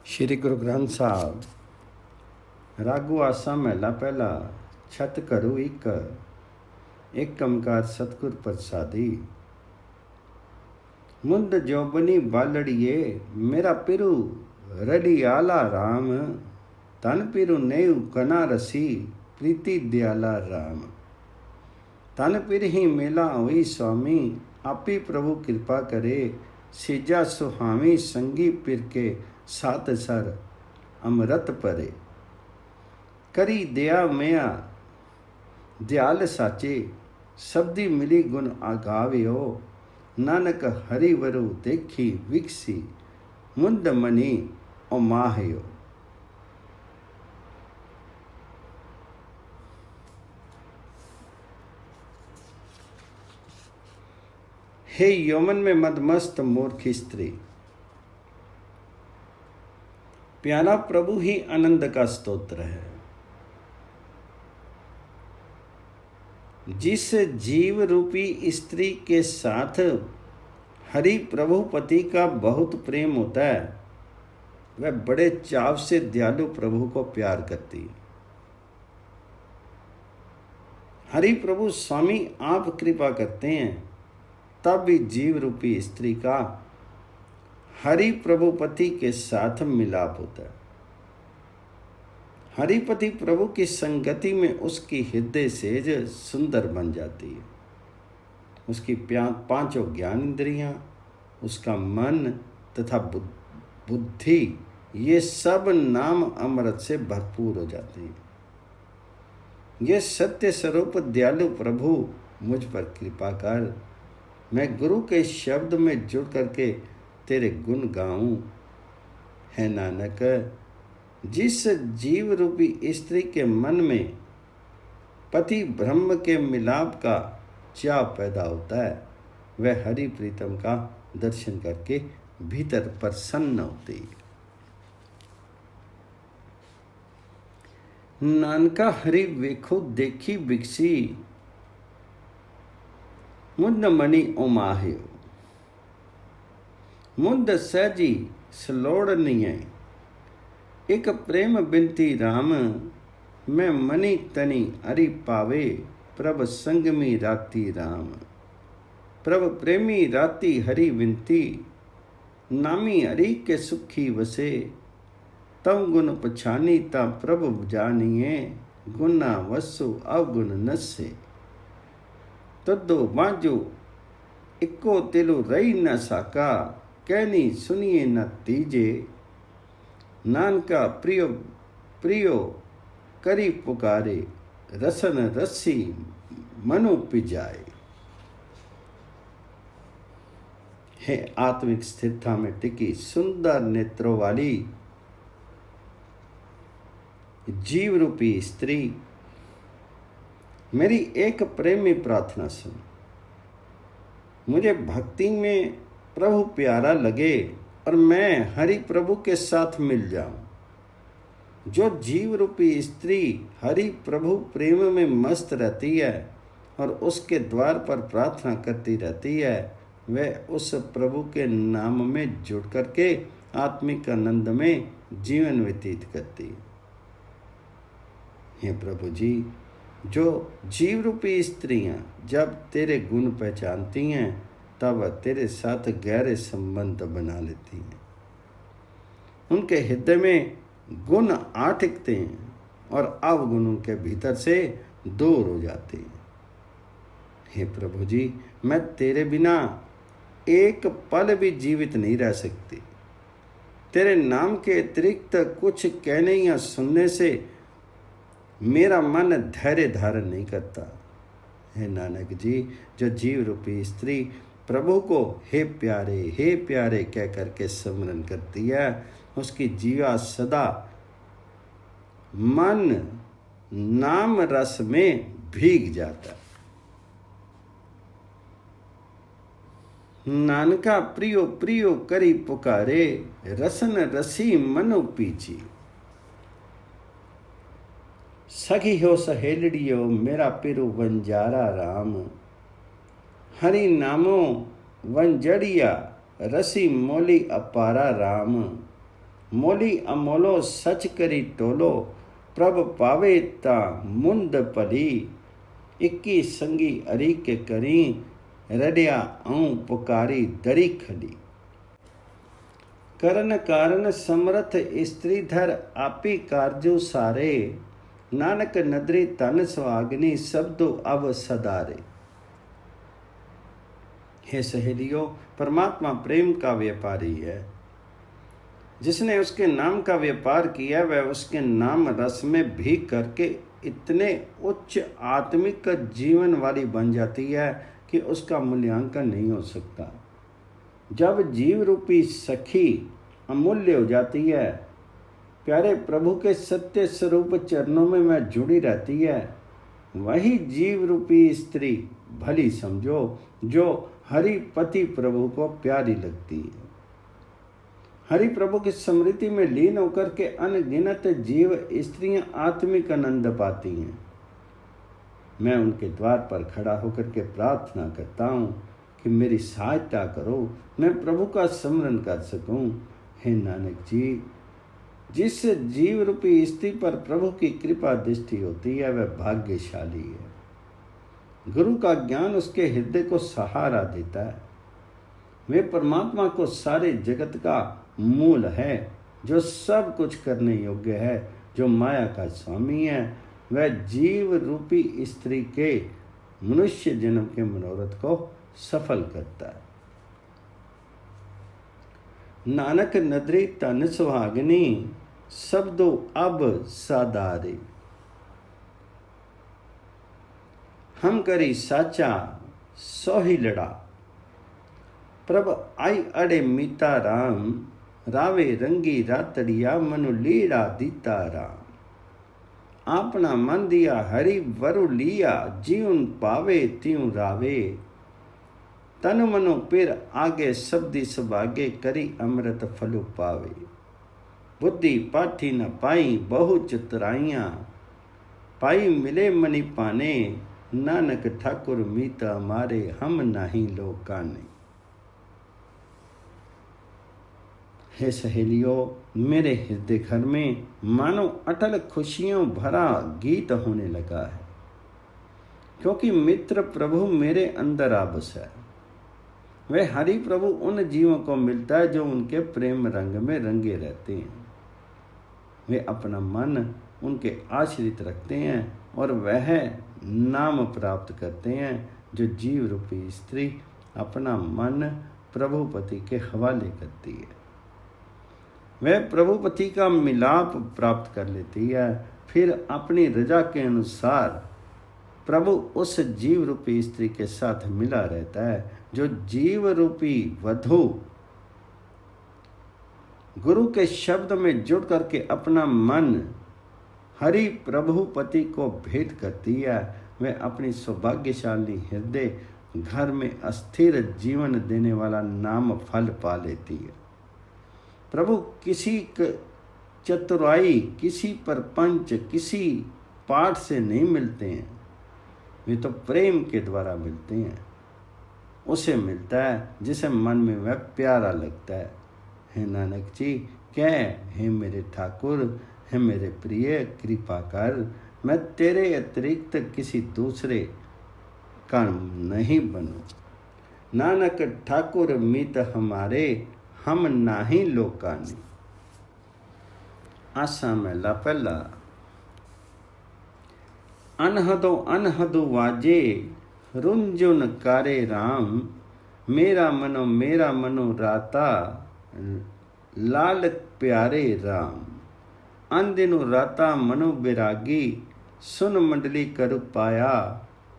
श्री गुरु ग्रंथ साहब रागू आसा महला पहला छत करू एक कमकार सतगुर प्रसादी। मुंद जोबनी बालड़िए मेरा पिरु रडी आला राम। तन पिरु नेउ कना रसी प्रीति दयाला राम। तन पिर ही मेला होई स्वामी आपी प्रभु कृपा करे। सिजा सुहावी संगी पिर के सात सर अमृत परे। करी दया मया दयाल साचे शब्दी मिली गुण आगाव्यो। नानक हरिवरु देखी विकसी मुंद मनी ओमाहयो। हे यौवन में मदमस्त मूर्ख स्त्री, प्यारा प्रभु ही आनंद का स्तोत्र है। जिस जीव रूपी स्त्री के साथ हरि प्रभुपति का बहुत प्रेम होता है, वह बड़े चाव से दयालु प्रभु को प्यार करती है। हरि प्रभु स्वामी आप कृपा करते हैं, तब भी जीव रूपी स्त्री का हरि प्रभुपति के साथ मिलाप होता है। हरिपति प्रभु की संगति में उसकी हृदय सेज सुंदर बन जाती है। उसकी पांचों ज्ञान इंद्रियां, उसका मन तथा बुद्धि, ये सब नाम अमृत से भरपूर हो जाते हैं। ये सत्य स्वरूप दयालु प्रभु मुझ पर कृपा कर, मैं गुरु के शब्द में जुड़ करके तेरे गुण गाऊं। है नानक, जिस जीव रूपी स्त्री के मन में पति ब्रह्म के मिलाप का चाव पैदा होता है, वह हरि प्रीतम का दर्शन करके भीतर प्रसन्न होती है। नानका हरि वेखो देखी बिकसी मुंद मणि ओमाह्यो। मुंद सहजी सलोड़नीय एक प्रेम बिनती राम। मैं मनी तनी अरि पावे प्रभ संगमी राती राम। प्रभ प्रेमी राती हरि विनती नामी हरि के सुखी वसे। तम गुण पछानी ता प्रभ जानिए गुना वसु अवगुण नसे। तद्दो बाजो इको तिलु रही न साका कहनी सुनिए न तीजे। नानका प्रियो प्रियो करी पुकारे रसन रसी मनु पिजाए। है आत्मिक स्थिरता में टिकी सुंदर नेत्रों वाली जीव रूपी स्त्री, मेरी एक प्रेमी प्रार्थना सुन। मुझे भक्ति में प्रभु प्यारा लगे और मैं हरि प्रभु के साथ मिल जाऊं। जो जीव रूपी स्त्री हरि प्रभु प्रेम में मस्त रहती है और उसके द्वार पर प्रार्थना करती रहती है, वह उस प्रभु के नाम में जुड़ करके आत्मिक आनंद में जीवन व्यतीत करती है। हे प्रभु जी, जो जीव रूपी स्त्रियां जब तेरे गुण पहचानती हैं, तब तेरे साथ गहरे संबंध बना लेती हैं। उनके हृदय में गुण आ टिकते हैं और अवगुणों के भीतर से दूर हो जाते हैं। हे प्रभु जी, मैं तेरे बिना एक पल भी जीवित नहीं रह सकती। तेरे नाम के अतिरिक्त कुछ कहने या सुनने से मेरा मन धैर्य धारण नहीं करता। हे नानक जी, जो जीव रूपी स्त्री प्रभु को हे प्यारे कह करके स्मरण करती है, उसकी जीवा सदा मन नाम रस में भीग जाता है। नानका प्रियो प्रियो करी पुकारे रसन रसी मनु पीची। सखी हो सहेलड़ियो मेरा पिरु बंजारा राम। हरि नामो वंजड़िया रसी मोली अपारा राम। मोली अमोलो सच करी टोलो, प्रभ पावे ता मुंद पली, इक्की संगी अरी के करी, रडिया आऊं पुकारी दरी खली। करण कारण समर्थ स्त्री धर, आपी कारजो सारे, नानक नदरी तन सुहागनी, शब्दो अब सदारे। हे सहेलियों, परमात्मा प्रेम का व्यापारी है। जिसने उसके नाम का व्यापार किया वह उसके नाम रस में भी करके इतने उच्च आत्मिक जीवन वाली बन जाती है कि उसका मूल्यांकन नहीं हो सकता। जब जीव रूपी सखी अमूल्य हो जाती है, प्यारे प्रभु के सत्य स्वरूप चरणों में वह जुड़ी रहती है, वही जीव रूपी स्त्री भली समझो जो हरिपति प्रभु को प्यारी लगती है। हरि प्रभु की स्मृति में लीन होकर के अनगिनत जीव स्त्रियां आत्मिक आनंद पाती हैं। मैं उनके द्वार पर खड़ा होकर के प्रार्थना करता हूँ कि मेरी सहायता करो, मैं प्रभु का स्मरण कर सकूं। हे नानक जी, जिस जीव रूपी स्त्री पर प्रभु की कृपा दृष्टि होती है वह भाग्यशाली है। गुरु का ज्ञान उसके हृदय को सहारा देता है। वे परमात्मा को सारे जगत का मूल है, जो सब कुछ करने योग्य है, जो माया का स्वामी है। वह जीव रूपी स्त्री के मनुष्य जन्म के मनोरथ को सफल करता है। नानक नदरी तन सुहागनी, शब्दों अब सादारे। हम करी साचा सोही लड़ा, प्रभ आई अड़े मीता राम, रावे रंगी रातड़िया मनु लीड़ा दीता राम। आपना मन दिया हरि वरु लिया, जीवन पावे त्यों रावे, तन मनो पिर आगे शब्दी सुभागे, करी अमृत फलु पावे। बुद्धि पाठी न पाई बहु चतुराइयां, पाई मिले मनी पाने, नानक ठाकुर मीता मारे, हम नहीं लोकाने। हे सहेलियों, मेरे हृदय घर में मानो अटल खुशियों भरा गीत होने लगा है, क्योंकि मित्र प्रभु मेरे अंदर आबस है। वह हरि प्रभु उन जीवों को मिलता है जो उनके प्रेम रंग में रंगे रहते हैं। वे अपना मन उनके आश्रित रखते हैं और वह नाम प्राप्त करते हैं जो जीव रूपी स्त्री अपना मन प्रभुपति के हवाले करती है। वह प्रभुपति का मिलाप प्राप्त कर लेती है, फिर अपनी रजा के अनुसार प्रभु उस जीव रूपी स्त्री के साथ मिला रहता है, जो जीव रूपी वधु गुरु के शब्द में जुड़ करके अपना मन हरि प्रभुपति को भेंट करती है। वह अपनी सौभाग्यशाली हृदय घर में अस्थिर जीवन देने वाला नाम फल पा लेती है। प्रभु किसी चतुराई, किसी परपंच, किसी पाठ से नहीं मिलते हैं, वे तो प्रेम के द्वारा मिलते हैं। उसे मिलता है जिसे मन में वह प्यारा लगता है। हे नानक जी, कह हे मेरे ठाकुर, हे मेरे प्रिय, कृपा कर, मैं तेरे अतिरिक्त किसी दूसरे का नहीं बनूं। नानक ठाकुर मीत हमारे, हम नाही लोकानी। आसा महला पहला। अनहदो अनहदो वाजे, रुंजुन कारे राम, मेरा मनो राता, लाल प्यारे राम। अंदिनु राता मनो बिरागी, सुन मंडली करु पाया,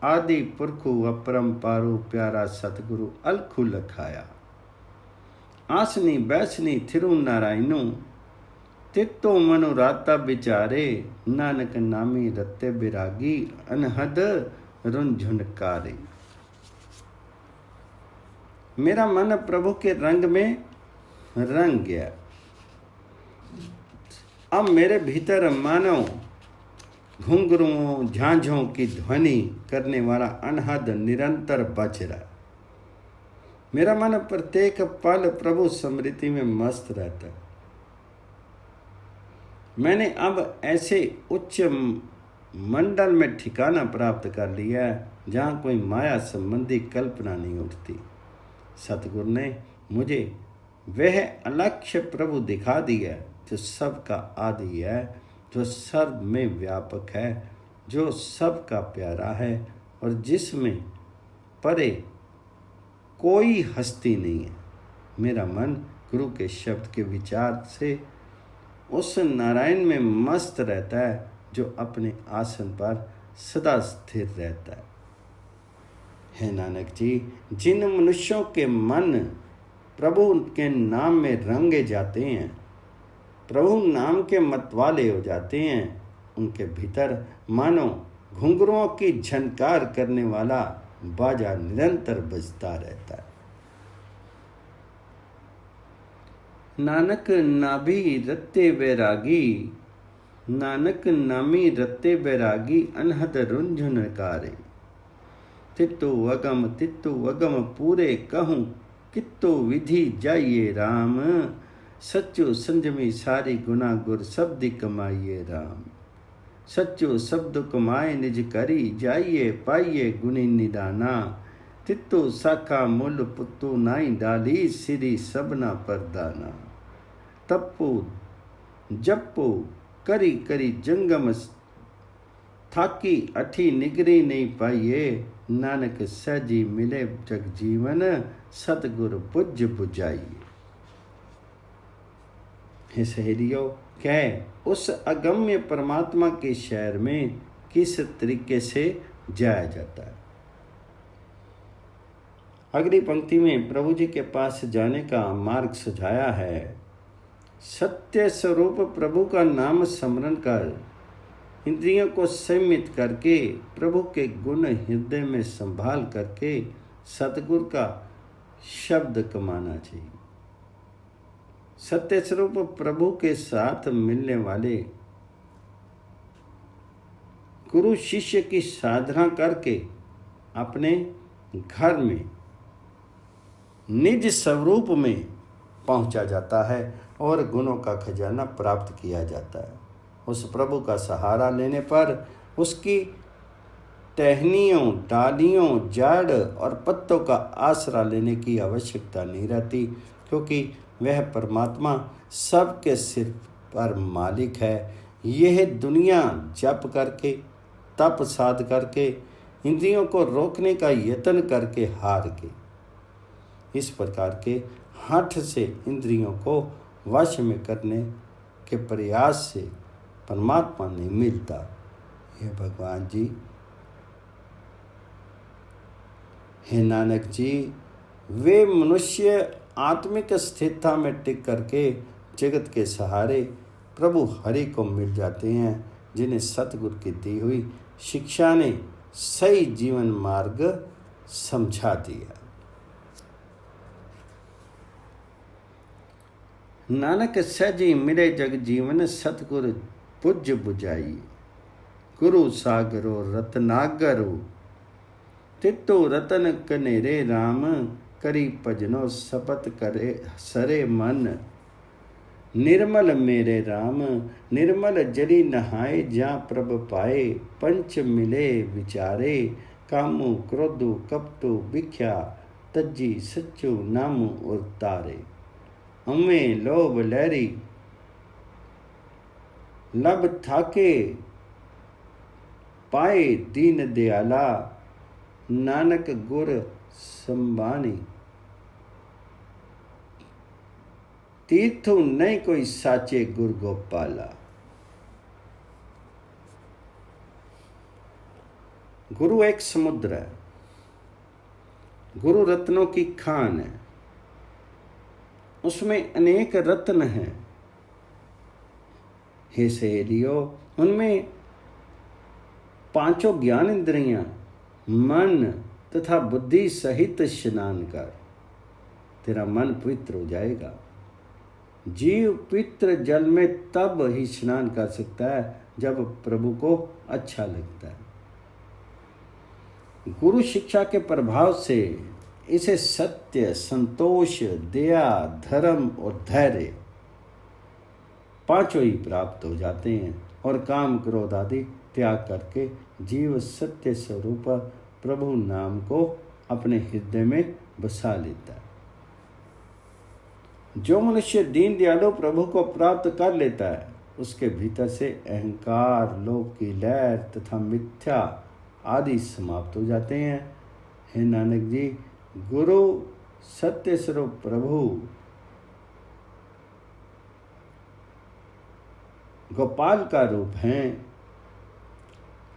आदि पुरखु अपरंपारु, प्यारा सतगुरु अलखु लखाया। आसनी बैसनी थिरु नारायणु, तित्तो मनु राता बिचारे, नानक नामी रत्ते बिरागी, अनहद रुंझुनकारे। मेरा मन प्रभु के रंग में रंग गया। अब मेरे भीतर मानो घुंघरुओं झांझों की ध्वनि करने वाला अनहद निरंतर बज रहा। मेरा मन प्रत्येक पल प्रभु स्मृति में मस्त रहता है। मैंने अब ऐसे उच्च मंडल में ठिकाना प्राप्त कर लिया है जहाँ कोई माया संबंधी कल्पना नहीं उठती। सतगुरु ने मुझे वह अलक्ष्य प्रभु दिखा दिया जो सबका आदि है, जो सर्व में व्यापक है, जो सबका प्यारा है और जिसमें परे कोई हस्ती नहीं है। मेरा मन गुरु के शब्द के विचार से उस नारायण में मस्त रहता है जो अपने आसन पर सदा स्थिर रहता है नानक जी, जिन मनुष्यों के मन प्रभु के नाम में रंगे जाते हैं, प्रभु नाम के मतवाले हो जाते हैं, उनके भीतर मानो घुंघरुओं की झनकार करने वाला बाजा निरंतर बजता रहता है। नानक नाभि रत्ते बैरागी, नानक नामी रत्ते बैरागी अनहद रुंझुनकारे। तित्तु वगम पूरे कहूँ कित्तो विधि जाइए राम, सच्चो संजमी सारी गुना गुर शब्द कमाइए राम। सच्चो शब्द कमाए निज करी जाइए पाइए गुनी निदाना। तित्तो साखा मूल पुत्तो नाई डाली सिरी सबना परदाना। तप्पो जप्पो करी करी जंगम थाकी अठी निगरी नहीं पाइए। नानक सहजी मिले जग जीवन सतगुर बुझ बुझाइए। हे सहेलियों, कह उस अगम्य परमात्मा के शहर में किस तरीके से जाया जाता है। अगली पंक्ति में प्रभु जी के पास जाने का मार्ग सुझाया है। सत्य स्वरूप प्रभु का नाम स्मरण कर इंद्रियों को संयमित करके प्रभु के गुण हृदय में संभाल करके सतगुरु का शब्द कमाना चाहिए। सत्य स्वरूप प्रभु के साथ मिलने वाले गुरु शिष्य की साधना करके अपने घर में निज स्वरूप में पहुंचा जाता है और गुणों का खजाना प्राप्त किया जाता है। उस प्रभु का सहारा लेने पर उसकी टहनियों, डालियों, जड़ और पत्तों का आसरा लेने की आवश्यकता नहीं रहती, क्योंकि वह परमात्मा सबके सिर पर मालिक है। यह दुनिया जप करके, तप साध करके, इंद्रियों को रोकने का यत्न करके हार गई। इस प्रकार के हठ से इंद्रियों को वश में करने के प्रयास से परमात्मा नहीं मिलता। हे भगवान जी, हे नानक जी, वे मनुष्य आत्मिक स्थिरता में टिक करके जगत के सहारे प्रभु हरि को मिल जाते हैं, जिन्हें सतगुरु की दी हुई शिक्षा ने सही जीवन मार्ग समझा दिया। नानक सहजी मिले जग जीवन सतगुरु बुझ बुझाई। गुरु सागरो रत्नागरो तित्तो रतन कनेरे राम। करी भजनो सपत करे सरे मन। निर्मल मेरे राम निर्मल जली नहाए जा प्रभ पाए। पंच मिले विचारे कामु क्रोधु कपटु बिख्या। तज्जी सच्चु नामु और तारे। अम्मे लोभ लहरी लब थाके पाए दीन दयाला। नानक गुर संबानी तीर्थु नहीं कोई साचे गुर गोपाला। गुरु एक समुद्र है, गुरु रत्नों की खान है, उसमें अनेक रत्न हैं। हे सहेलियों, उनमें पांचों ज्ञान इंद्रियां, मन तथा बुद्धि सहित स्नान कर, तेरा मन पवित्र हो जाएगा। जीव पवित्र जल में तब ही स्नान कर सकता है जब प्रभु को अच्छा लगता है। गुरु शिक्षा के प्रभाव से इसे सत्य, संतोष, दया, धर्म और धैर्य पांचों ही प्राप्त हो जाते हैं और काम क्रोध आदि त्याग करके जीव सत्य स्वरूप प्रभु नाम को अपने हृदय में बसा लेता है। जो मनुष्य दीन दयालु प्रभु को प्राप्त कर लेता है उसके भीतर से अहंकार, लोभ की लहर तथा मिथ्या आदि समाप्त हो जाते हैं। हे नानक जी, गुरु सत्य स्वरूप प्रभु गोपाल का रूप हैं।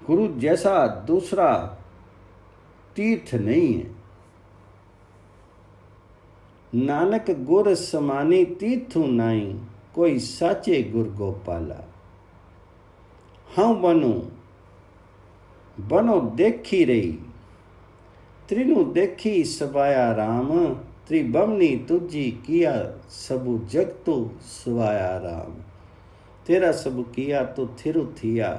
गुरु जैसा दूसरा तीर्थ नहीं है। नानक गुर समानी तीर्थु नाई, कोई साचे गुर गोपाला। हाँ बनो देखी रही, त्रिनु देखी सबाया राम। त्रिबमनी तुझी किया सबु जगतु सुवाया राम। तेरा सब किया तो थिरु थिया,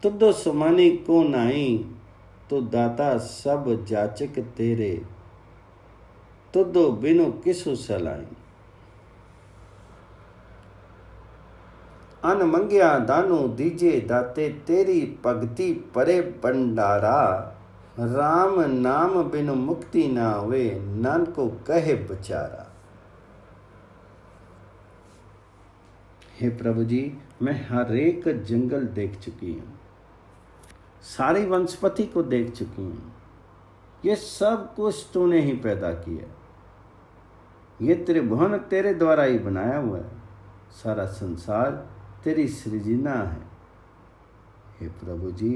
तुदो समानी को नाई। तो दाता सब जाचक तेरे, तुदो बिनु किसु सलाई। अन मंगिया दानु दीजे दाते, तेरी भगति परे भंडारा। राम नाम बिनु मुक्ति ना हुए, नानको कहे बेचारा। हे प्रभु जी, मैं हर एक जंगल देख चुकी हूँ, सारी वनस्पति को देख चुकी हूँ। ये सब कुछ तूने ही पैदा किया। ये त्रिभुवन तेरे द्वारा ही बनाया हुआ है। सारा संसार तेरी सृजना है। हे प्रभु जी,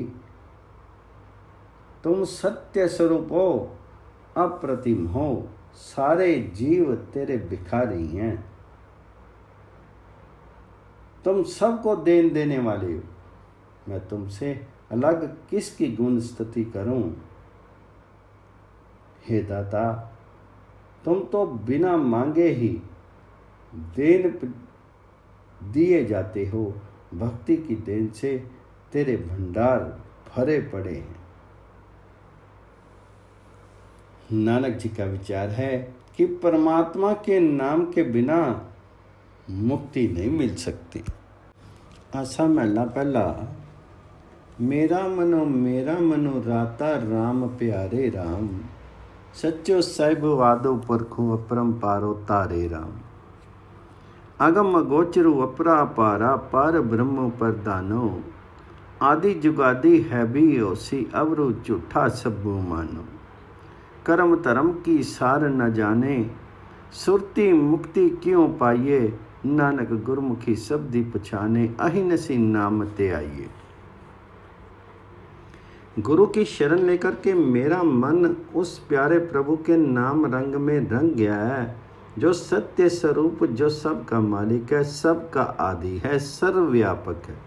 तुम सत्य स्वरूप हो, अप्रतिम हो। सारे जीव तेरे भिखारी हैं। तुम सबको देन देने वाले हो। मैं तुमसे अलग किसकी गुण स्तुति करूं। हे दाता, तुम तो बिना मांगे ही देन दिए जाते हो। भक्ति की देन से तेरे भंडार भरे पड़े हैं। नानक जी का विचार है कि परमात्मा के नाम के बिना मुक्ति नहीं मिल सकती। आसा महला पहला। मेरा मनो राता राम प्यारे राम। सच्चो साहिब वादो परखो अपरम पारो तारे राम। अगम गोचरु अपरा पारा, पार ब्रह्म प्रदानो। आदि जुगादि है भी ओसी, अवरु झूठा सब्बू मानो। कर्म धर्म की सार न जाने, सुरती मुक्ति क्यों पाइए। नानक गुरमुखी शब्दी पछाने, अहिनसी नाम ते आइए। गुरु की शरण लेकर के मेरा मन उस प्यारे प्रभु के नाम रंग में रंग गया है, जो सत्य स्वरूप, जो सबका मालिक है, सबका आदि है, सर्वव्यापक है,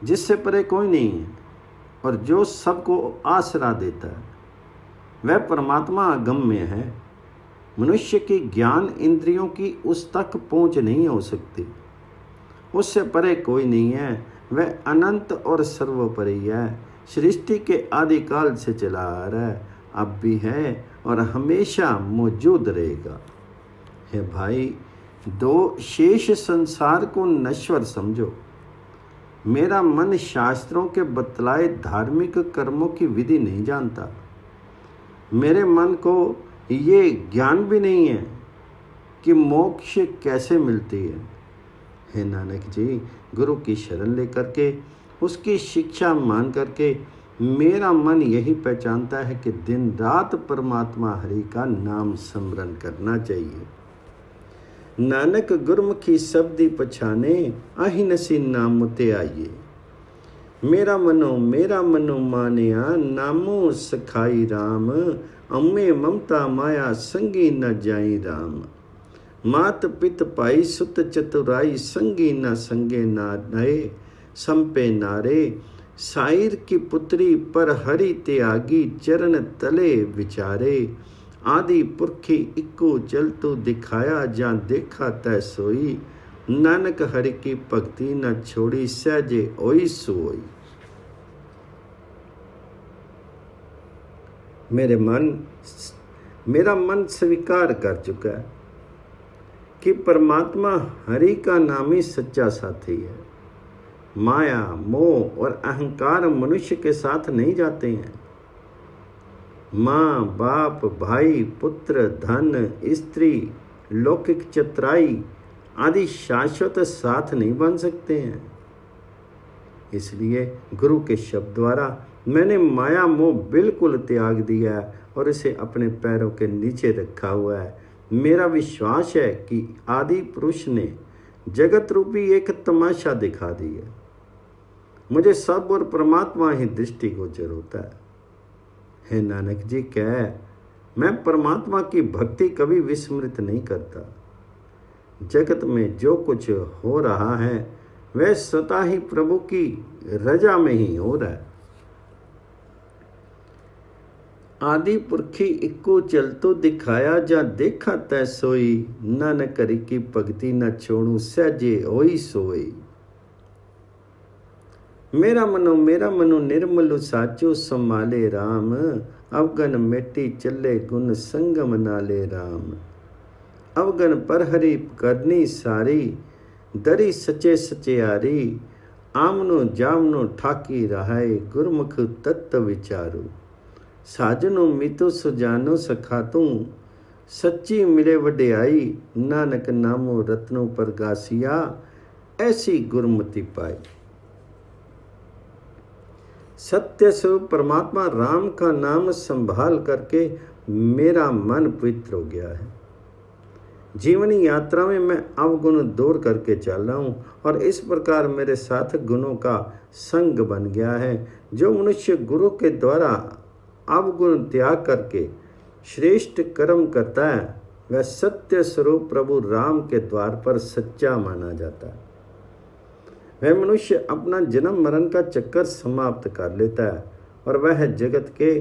जिससे परे कोई नहीं है और जो सबको आसरा देता है। वह परमात्मा अगम्य है। मनुष्य की ज्ञान इंद्रियों की उस तक पहुंच नहीं हो सकती। उससे परे कोई नहीं है। वह अनंत और सर्वोपरि है। सृष्टि के आदिकाल से चला आ रहा है, अब भी है और हमेशा मौजूद रहेगा। हे भाई, दो शेष संसार को नश्वर समझो। मेरा मन शास्त्रों के बतलाए धार्मिक कर्मों की विधि नहीं जानता। मेरे मन को ये ज्ञान भी नहीं है कि मोक्ष कैसे मिलती है। हे नानक जी, गुरु की शरण लेकर के, उसकी शिक्षा मान करके मेरा मन यही पहचानता है कि दिन रात परमात्मा हरि का नाम स्मरण करना चाहिए। नानक गुरमुखी शब्दी पछाने, अहिनसी नाम ते आइए। मेरा मनो मानिया, नामो सखाई राम। अम्मे ममता माया संगी न जाई राम। मात पित पाई सुत चतुराई, संगी न संगे ना नए। संपे नारे साइर की पुत्री, पर हरि त्यागी चरण तले विचारे। आदि पुरखी इक्को चलतु दिखाया, जा देखा तै सोई। नानक हरि की भक्ति न छोड़ी, सहजे ओई सोई। मेरा मन स्वीकार कर चुका है कि परमात्मा हरि का नाम ही सच्चा साथी है। माया, मोह और अहंकार मनुष्य के साथ नहीं जाते हैं। माँ, बाप, भाई, पुत्र, धन, स्त्री, लौकिक चतुराई आदि शाश्वत साथ नहीं बन सकते हैं। इसलिए गुरु के शब्द द्वारा मैंने माया मोह बिल्कुल त्याग दिया है और इसे अपने पैरों के नीचे रखा हुआ है। मेरा विश्वास है कि आदि पुरुष ने जगत रूपी एक तमाशा दिखा दी है। मुझे सब और परमात्मा ही दृष्टिगोचर होता है। हे नानक जी कह, मैं परमात्मा की भक्ति कभी विस्मृत नहीं करता। जगत में जो कुछ हो रहा है वह स्वतः ही प्रभु की रजा में ही हो रहा है। आदि पुरखी इक्को चलतो दिखाया, जा देखा तै सोई, नानक हरि की भगति न छोड़ू, सहजे होई सोई। मेरा मनो निर्मल साचो, संभाले राम, अवगन मेटी चले गुण, संगम नाले राम। अवगन पर हरि करनी सारी, दरी सचे सचेयारी, आमनो जामनो ठाकी रहाए, गुरमुख तत्व विचारू। साजनो मीतो सुजानो सखातू, सच्ची मिले वड्याई, नानक नामो रत्नों पर गासिया, ऐसी गुरमति पाई। सत्य स्वरूप परमात्मा राम का नाम संभाल करके मेरा मन पवित्र हो गया है। जीवनी यात्रा में मैं अवगुण दूर करके चल रहा हूँ और इस प्रकार मेरे साथ गुणों का संग बन गया है। जो मनुष्य गुरु के द्वारा अवगुण त्याग करके श्रेष्ठ कर्म करता है वह सत्य स्वरूप प्रभु राम के द्वार पर सच्चा माना जाता है। वह मनुष्य अपना जन्म मरण का चक्कर समाप्त कर लेता है और वह जगत के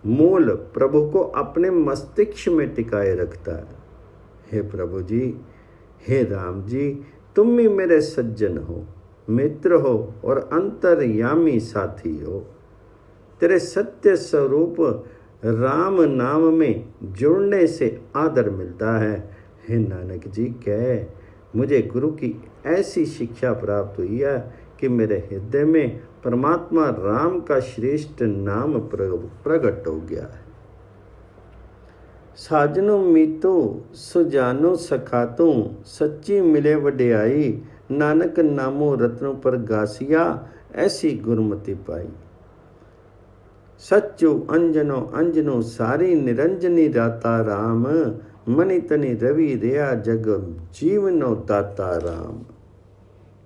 मूल प्रभु को अपने मस्तिष्क में टिकाए रखता है। हे प्रभु जी, हे राम जी, तुम ही मेरे सज्जन हो, मित्र हो और अंतर्यामी साथी हो। तेरे सत्य स्वरूप राम नाम में जुड़ने से आदर मिलता है। हे नानक जी कह, मुझे गुरु की ऐसी शिक्षा प्राप्त हुई है कि मेरे हृदय में परमात्मा राम का श्रेष्ठ नाम प्रकट हो गया है। साजनो मीतो सुजानो सखातों, सच्ची मिले वड्याई, नानक नामो रत्नों पर गासिया, ऐसी गुरमति पाई। सच्चो अंजनो अंजनो सारी, निरंजनी राता राम, मनि तनि रवि रया, जग जीवनो दाता राम।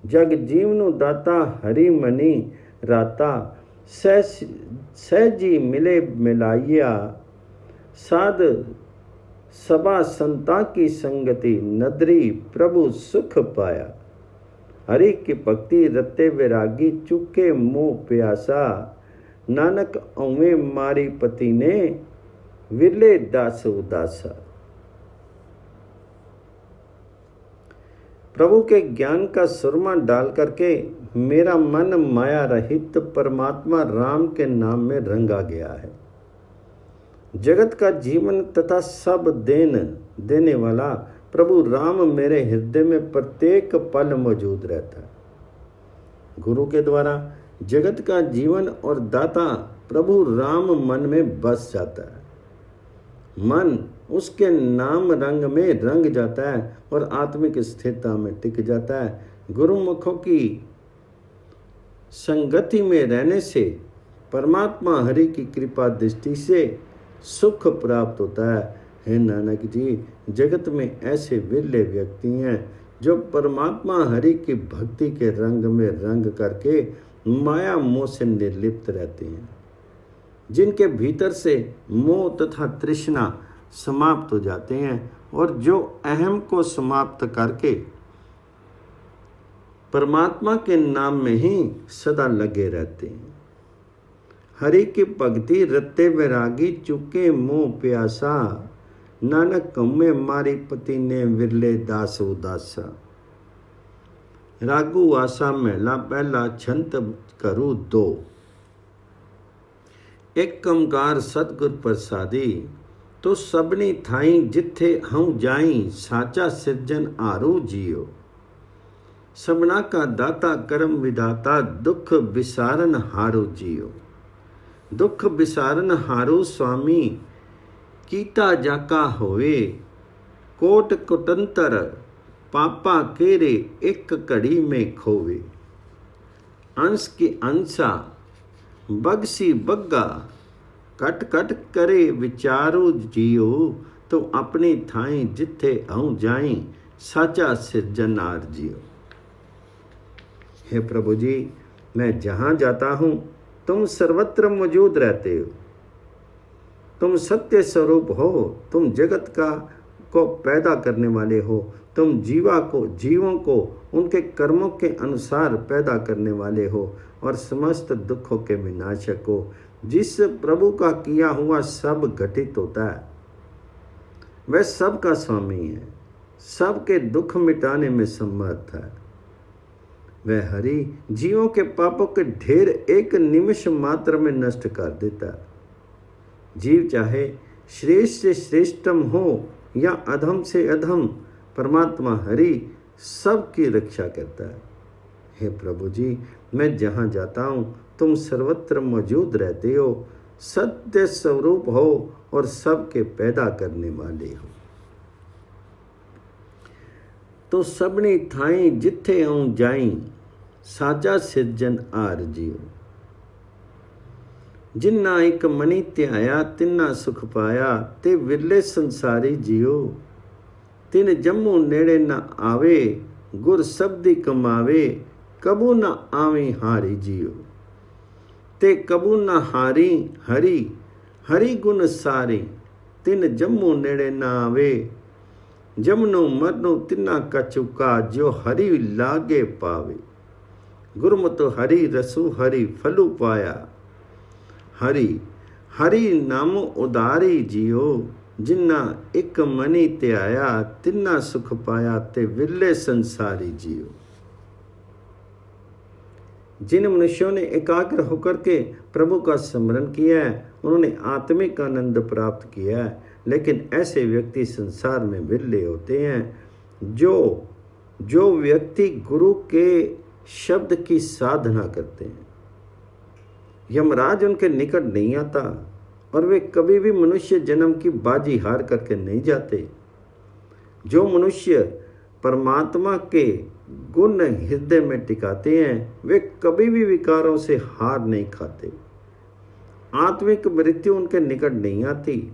जग जीवनो दाता हरि मनि राता, सहजी मिले मिलाइया, साध सभा संता की संगति, नदरी प्रभु सुख पाया। हरि की भक्ति रते वैरागी, चुके मोह प्यासा, नानक औवे मारी पति ने, विरले दास उदासा। प्रभु के ज्ञान का सुरमा डाल करके मेरा मन माया रहित परमात्मा राम के नाम में रंगा गया है। जगत का जीवन तथा सब देने वाला प्रभु राम मेरे हृदय में प्रत्येक पल मौजूद रहता है। गुरु के द्वारा जगत का जीवन और दाता प्रभु राम मन में बस जाता है। मन उसके नाम रंग में रंग जाता है और आत्मिक स्थिरता में टिक जाता है। गुरुमुखों की संगति में रहने से परमात्मा हरि की कृपा दृष्टि से सुख प्राप्त होता है। हे नानक जी, जगत में ऐसे विरले व्यक्ति हैं जो परमात्मा हरि की भक्ति के रंग में रंग करके माया मोह से निर्लिप्त रहते हैं, जिनके भीतर से मोह तथा तृष्णा समाप्त हो जाते हैं और जो अहम को समाप्त करके परमात्मा के नाम में ही सदा लगे रहते हैं। हरि की भक्ति रत्ते वैरागी, चुके मोह प्यासा, नानक कम्मे मारी पति ने, विरले दास उदासा। रागू आसा महला पहला, छंत करू दो। एक कमकार सतगुर प्रसादी, तो सबनी थाई जिथे हूँ जाई साचा सिरजन आरो जियो। सबना का दाता करम विधाता दुख बिसारन हारो जियो। दुख बिसारन हारो स्वामी कीता जाका होवे। कोट कुटंतर पापा केरे एक घड़ी में खोवे। अंश की अंसा बगसी बग्गा कट कट करे विचारो जियो। तो अपनी थाई जिथे आऊँ जाई साचा सिरजनार जियो। हे प्रभु जी, मैं जहाँ जाता हूँ तुम सर्वत्र मौजूद रहते हो। तुम सत्य स्वरूप हो। तुम जगत को पैदा करने वाले हो। तुम जीवों को उनके कर्मों के अनुसार पैदा करने वाले हो और समस्त दुखों के विनाशक हो। जिस प्रभु का किया हुआ सब घटित होता है वह सबका स्वामी है, सबके दुख मिटाने में समर्थ है। वह हरि जीवों के पापों के ढेर एक निमिष मात्र में नष्ट कर देता है। जीव चाहे श्रेष्ठ से श्रेष्ठतम हो या अधम से अधम, परमात्मा हरि सबकी रक्षा करता है। हे प्रभु जी, मैं जहाँ जाता हूँ तुम सर्वत्र मौजूद रहते हो, सत्य स्वरूप हो और सबके पैदा करने वाले हो। तो सबनी थाई जिथे आऊँ जाई साजा सिरजन आर जियो। जिन्ना एक मनी त्याया तिन्ना सुख पाया ते विरले संसारी जियो। तिन जम्मू नेड़े न आवे गुर शब्दी कमावे कबू न आवी हारी जियो। ते कबू न हारी हरि हरि गुण सारी तिन जम्मू नेड़े न आवे। जमनो मरनो तिन्ना का चुका जो हरि लागे पावे। गुरमतु हरि रसु हरि फलु पाया। हरि हरि नाम उदारी जियो। जिन्ना एक मनी ते आया तिन्ना सुख पाया ते विरले संसारी जियो। जिन मनुष्यों ने एकाग्र होकर के प्रभु का स्मरण किया है उन्होंने आत्मिक आनंद प्राप्त किया है। लेकिन ऐसे व्यक्ति संसार में विरले होते हैं। जो व्यक्ति गुरु के शब्द की साधना करते हैं, यमराज उनके निकट नहीं आता और वे कभी भी मनुष्य जन्म की बाजी हार करके नहीं जाते। जो मनुष्य परमात्मा के गुण हृदय में टिकाते हैं वे कभी भी विकारों से हार नहीं खाते। आत्मिक मृत्यु उनके निकट नहीं आती।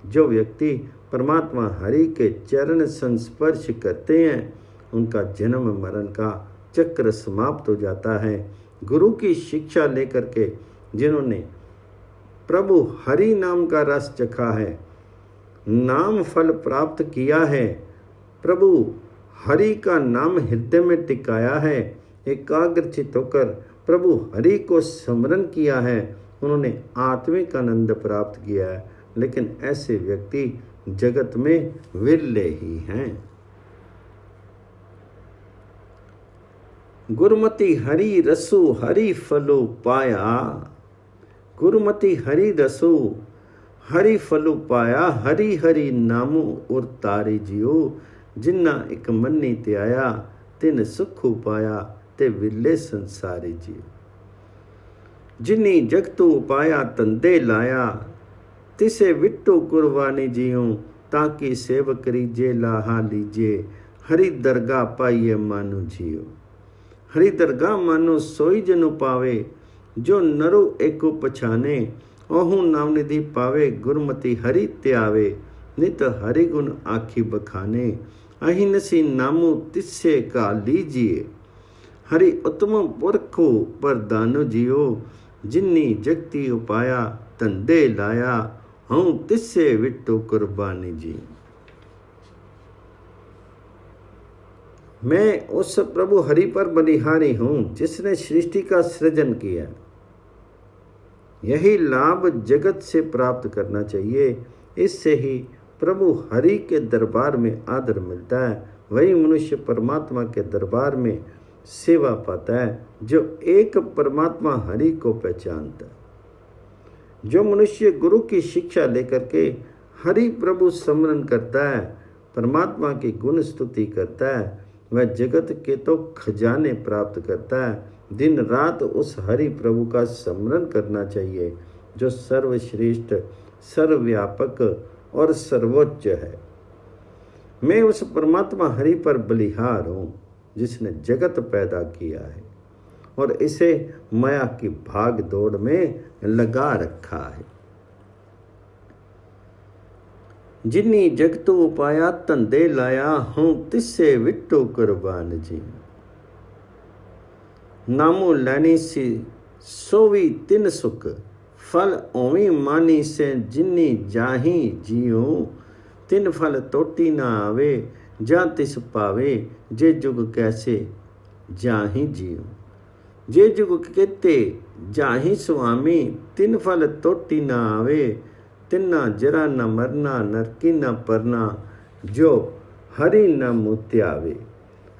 जो व्यक्ति परमात्मा हरि के चरण संस्पर्श करते हैं उनका जन्म मरण का चक्र समाप्त हो जाता है। गुरु की शिक्षा लेकर के जिन्होंने प्रभु हरि नाम का रस चखा है, नाम फल प्राप्त किया है, प्रभु हरि का नाम हृदय में टिकाया है, एकाग्रचित होकर प्रभु हरि को स्मरण किया है, उन्होंने आत्मिक आनंद प्राप्त किया है। लेकिन ऐसे व्यक्ति जगत में विरले ही हैं। गुरुमति हरि रसु हरि फलो पाया। गुरुमति हरि रसु हरि फलो पाया। हरि हरि नामो उर तारी जियो। जिन्ना एक मन्नी ते आया तिन सुखु पाया ते विरले संसारी जियो। जिन्नी जगतु पाया तंदे लाया तिसे विट्टो कुर्बानी जियो। ताकि सेवक रीजे लाहा लीजिए हरि दरगाह पाइए मानो जियो। हरि दरगाह मानो सोई जनु पावे जो नरो एको पछाने। ओहू नाम निधि पावे गुरमति हरि त्यावे नित हरि गुण आखी बखाने। अहिनसी नामो तिस्से का लीजिए हरि उत्तम पुरखो पर दानो जियो। जिन्नी जगती उपाया तंदे लाया हूँ तिस्से विट्टो कुर्बानी जी। मैं उस प्रभु हरि पर बलिहारी हूँ जिसने सृष्टि का सृजन किया। यही लाभ जगत से प्राप्त करना चाहिए। इससे ही प्रभु हरि के दरबार में आदर मिलता है। वही मनुष्य परमात्मा के दरबार में सेवा पाता है जो एक परमात्मा हरि को पहचानता है। जो मनुष्य गुरु की शिक्षा लेकर के हरि प्रभु स्मरण करता है, परमात्मा की गुण स्तुति करता है, वह जगत के तो खजाने प्राप्त करता है। दिन रात उस हरि प्रभु का स्मरण करना चाहिए जो सर्वश्रेष्ठ, सर्वव्यापक और सर्वोच्च है। मैं उस परमात्मा हरि पर बलिहार हूँ जिसने जगत पैदा किया है और इसे माया की भाग दौड़ में लगा रखा है। जिन्नी जगतो उपाया धंधे लाया हूँ तिस्से विट्टो कुर्बान जी। नामो लैनी सी सोवी तिन सुख, फल ओवी मानी से जिन्नी जाही जियो। तिन फल टोटी ना आवे, जा तिस पावे, जे जुग कैसे जाही जियो। जे जुग कहते जाही स्वामी, तिन फल टोटी ना आवे। तिन्ना जरा न मरना, नरकी न परना, जो हरि न मुत्यावे।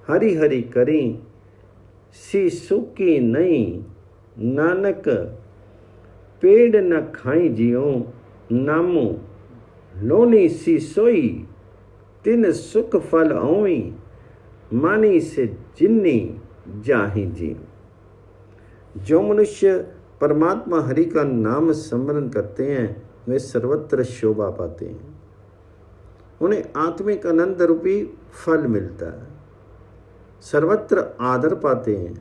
हरि हरि करी सी सुकी नहीं, नानक पेड़ न खाई जियो। नामो लोनी सी सोई, तिन सुख फल ओवी, मानी से जिन्नी जाही जियो। जो मनुष्य परमात्मा हरि का नाम स्मरण करते हैं वे सर्वत्र शोभा पाते हैं, उन्हें आत्मिक आनंद रूपी फल मिलता है, सर्वत्र आदर पाते हैं।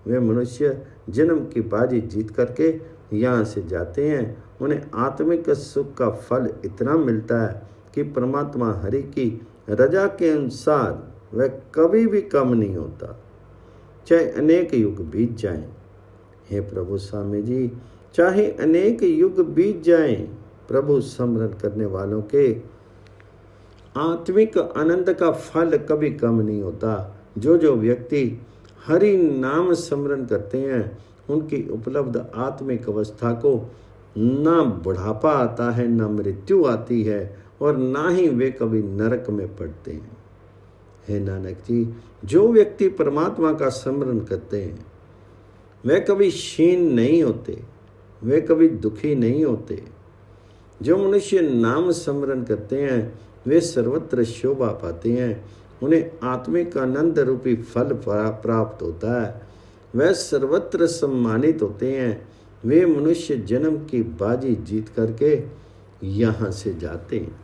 वे मनुष्य जन्म की बाजी जीत करके यहाँ से जाते हैं, उन्हें आत्मिक सुख का फल इतना मिलता है कि परमात्मा हरि की रजा के अनुसार वह कभी भी कम नहीं होता, चाहे अनेक युग बीत जाएं। हे प्रभु स्वामी जी, चाहे अनेक युग बीत जाएं, प्रभु स्मरण करने वालों के आत्मिक आनंद का फल कभी कम नहीं होता। जो व्यक्ति हरि नाम स्मरण करते हैं उनकी उपलब्ध आत्मिक अवस्था को ना बुढ़ापा आता है, ना मृत्यु आती है और ना ही वे कभी नरक में पड़ते हैं। हे नानक जी, जो व्यक्ति परमात्मा का स्मरण करते हैं वे कभी क्षीण नहीं होते, वे कभी दुखी नहीं होते। जो मनुष्य नाम स्मरण करते हैं वे सर्वत्र शोभा पाते हैं, उन्हें आत्मिक आनंद रूपी फल प्राप्त होता है, वह सर्वत्र सम्मानित होते हैं। वे मनुष्य जन्म की बाजी जीत करके यहाँ से जाते हैं।